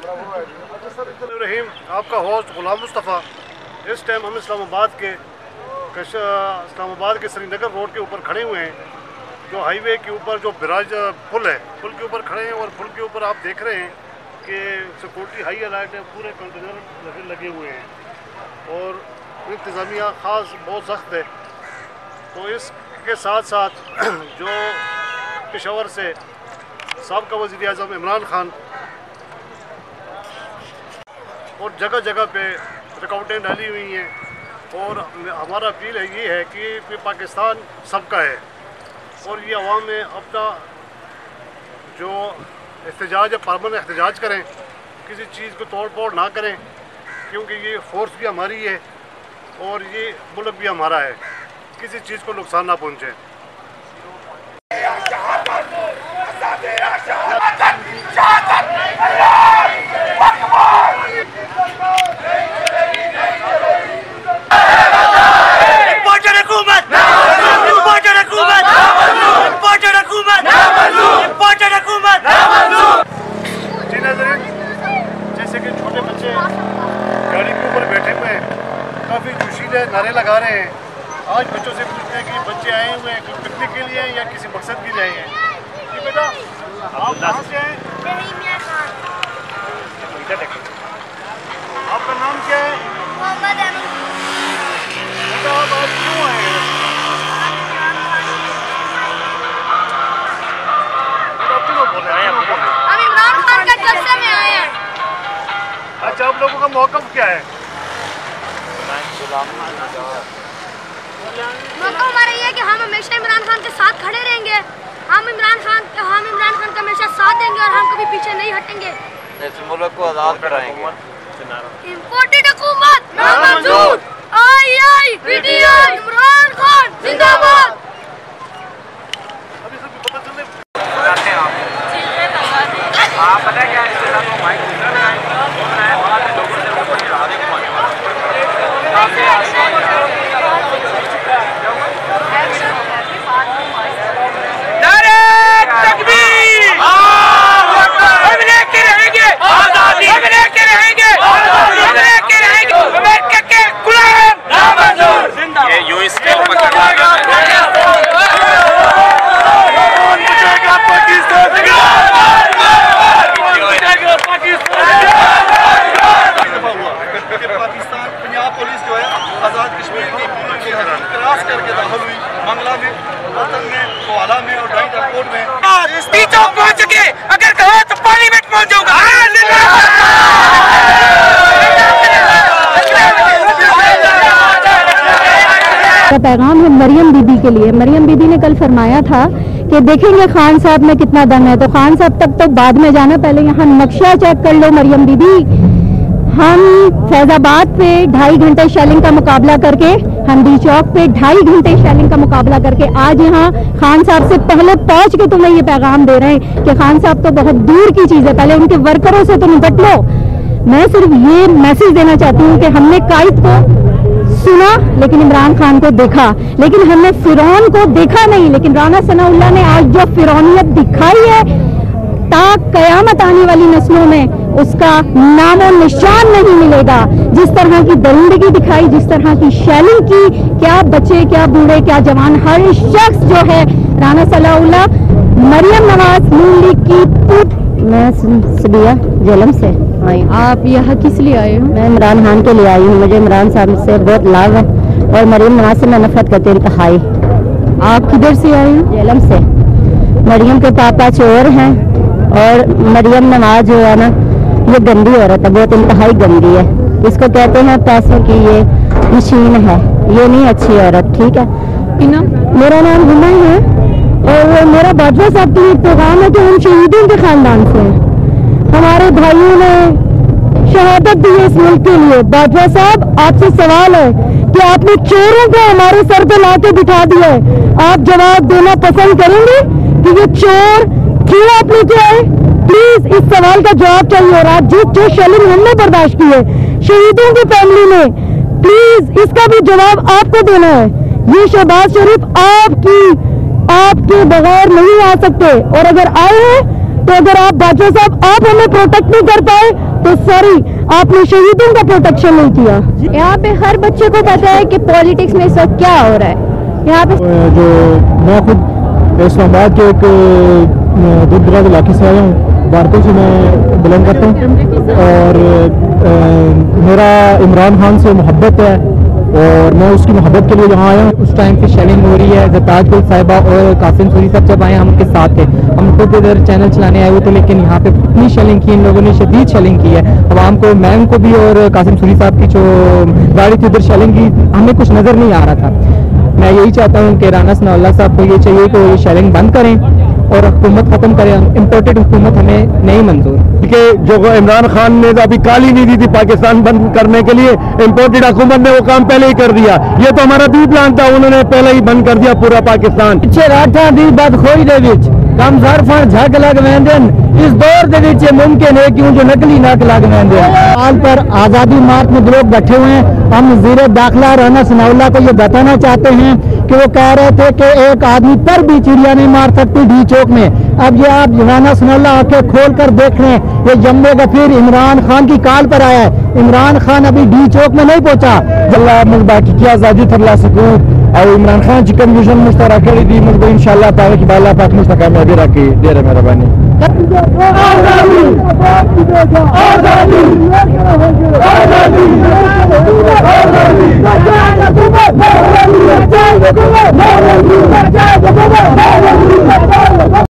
रहीम, आपका होस्ट गुलाम मुस्तफ़ा। इस टाइम हम इस्लामाबाद के श्रीनगर रोड के ऊपर खड़े हुए हैं। जो हाईवे के ऊपर जो बिराज पुल है, पुल के ऊपर खड़े हैं और पुल के ऊपर आप देख रहे हैं कि सिक्योरिटी हाई अलर्ट है, पूरे कंटेनर लगे हुए हैं और इंतज़ामिया ख़ास बहुत सख्त है। तो इसके साथ साथ जो पेशावर से साबका वज़ीर आज़म इमरान खान और जगह जगह पे रुकावटें डाली हुई हैं और हमारा अपील है ये है कि पाकिस्तान सबका है और ये अवाम में अपना जो एहतजाज है परमानेंट एहतजाज करें, किसी चीज़ को तोड़ फोड़ ना करें, क्योंकि ये फोर्स भी हमारी है और ये मुल्क भी हमारा है, किसी चीज़ को नुकसान ना पहुँचे। जैसे कि छोटे बच्चे गाड़ी के ऊपर बैठे हुए हैं, काफ़ी जोशीले नारे लगा रहे हैं। आज बच्चों से पूछते हैं कि बच्चे आए हुए हैं कोई पिकनिक के लिए या किसी मकसद के लिए आए हैं। जी बेटा, आप कहाँ से हैं? आपका नाम क्या है? बेटा आप आज क्यों आए हैं? अच्छा, आप लोगों का मौक़िफ़ क्या है? मौक़िफ़ हमारा ये है कि हम हमेशा इमरान खान के साथ खड़े रहेंगे। हम इमरान खान का हमेशा साथ देंगे और हम कभी पीछे नहीं हटेंगे। इस मुल्क को आज़ाद कराएंगे। इम्पोर्टेड हुकूमत नामंजूर। आई पीटीआई इमरान खान जिंदाबाद। आप पता क्या पैगाम है मरियम बीबी के लिए। मरियम बीबी ने कल फरमाया था कि देखेंगे खान साहब में कितना दम है, तो खान साहब तक तो बाद में जाना, पहले यहाँ नक्शा चेक कर लो मरियम बीबी। हम फैजाबाद पे 2.5 घंटे शेलिंग का मुकाबला करके, हंडी चौक पे 2.5 घंटे शेलिंग का मुकाबला करके आज यहाँ खान साहब से पहले पहुँच के तुम्हें ये पैगाम दे रहे हैं कि खान साहब तो बहुत दूर की चीज़ है, पहले उनके वर्करों से तो निपट लो। मैं सिर्फ ये मैसेज देना चाहती हूँ कि हमने कायद को सुना लेकिन इमरान खान को देखा, लेकिन हमने फिरौन को देखा नहीं। लेकिन राना सनाउल्लाह ने आज जो फिरौनियत दिखाई है, ताक कयामत आने वाली नस्लों में उसका नामो निशान नहीं मिलेगा। जिस तरह की दरिंदगी दिखाई, जिस तरह की शेलिंग की, क्या बच्चे क्या बूढ़े क्या जवान, हर शख्स जो है राना सनाउल्लाह, मरियम नवाज नून लीग की पुट। मैं सबिया जेलम से आई। आप यहाँ किस लिए आए हो? मैं इमरान खान के लिए आई हूँ। मुझे इमरान साहब से बहुत लाभ है और मरियम नवाज से मैं नफरत करती हूँ इंतहाई। आप किधर से आए हैं? जेलम से। मरियम के पापा चोर हैं और मरियम नवाज जो है ना, ये गंदी औरत है, बहुत इंतहाई गंदी है। इसको कहते हैं पैसों की ये मशीन है, ये नहीं अच्छी औरत। ठीक है, मेरा नाम हुमा है और मेरा बाजवा साहब की पैगाम है कि हम शहीदों के खानदान से हैं। हमारे भाइयों ने शहादत दी है इस मुल्क के लिए। बाजवा साहब, आपसे सवाल है कि आपने चोरों को हमारे सर पे ला के बिठा दिया है, आप जवाब देना पसंद करेंगे कि ये चोर क्यों आप लेके आए? प्लीज इस सवाल का जवाब चाहिए। और आज जो शेलिंग हमने बर्दाश्त की है शहीदों की फैमिली में, प्लीज इसका भी जवाब आपको देना है। ये शहबाज शरीफ आपके बगैर नहीं आ सकते और अगर आए हैं तो अगर आप बाजवा साहब आप हमें प्रोटेक्ट नहीं कर पाए तो सॉरी, आपने शहीदों का प्रोटेक्शन नहीं किया। यहाँ पे हर बच्चे को पता है कि पॉलिटिक्स में इस वक्त क्या हो रहा है। यहाँ पे जो मैं खुद इस्लामाबाद के एक दूर दराज इलाके से आया हूँ, भारतों से मैं बिलोंग करता हूँ और मेरा इमरान खान से मोहब्बत है और मैं उसकी मोहब्बत के लिए यहाँ आया हूँ। उस टाइम पे शेलिंग हो रही है, जताज गुल साहिबा और कासिम सूरी साहब जब आए हम उनके साथ थे, हम खुद इधर चैनल चलाने आए हुए थे, लेकिन यहाँ पे इतनी शेलिंग की इन लोगों ने, शदीद शेलिंग की है। अवाम को, मैम को भी और कासिम सूरी साहब की जो गाड़ी थी उधर शेलिंग की, हमें कुछ नजर नहीं आ रहा था। मैं यही चाहता हूँ कि राना सनाउल्लाह साहब को ये चाहिए कि ये शेलिंग बंद करें और हुकूमत खत्म करें। इम्पोर्टेड हुकूमत हमें नहीं मंजूर। जो इमरान खान ने अभी काली नहीं दी थी पाकिस्तान बंद करने के लिए, इम्पोर्टेड हुकूमत ने वो काम पहले ही कर दिया। ये तो हमारा बी प्लान था, उन्होंने पहले ही बंद कर दिया पूरा पाकिस्तान। पिछे राठा दी बदखोई दे विच कम सरफण झग लग वेंदन, इस दौर दे विच मुमकिन है कि जो नकली नक लग वेंदन। हाल पर आजादी मार्च में लोग बैठे हुए हैं। हम वज़ीर दाखिला राना सनाउल्लाह को ये बताना चाहते हैं कि वो कह रहे थे कि एक आदमी पर भी चिड़िया नहीं मार सकती डी चौक में। अब ये आप राना सनाउल्लाह आंखें खोल कर देख रहे हैं, ये जम्मे गफीर इमरान खान की काल पर आया है। इमरान खान अभी डी चौक में नहीं पहुंचा। जल्ला बाकी की आज़ादी थरला सकूँ और इमरान खान की कन्फ्यूजन मुश्तरा करी थी मुझको इंशाल्लाह पावे की बाला पाक मुझको कामयाबी रखी दे रहे मेहरबानी।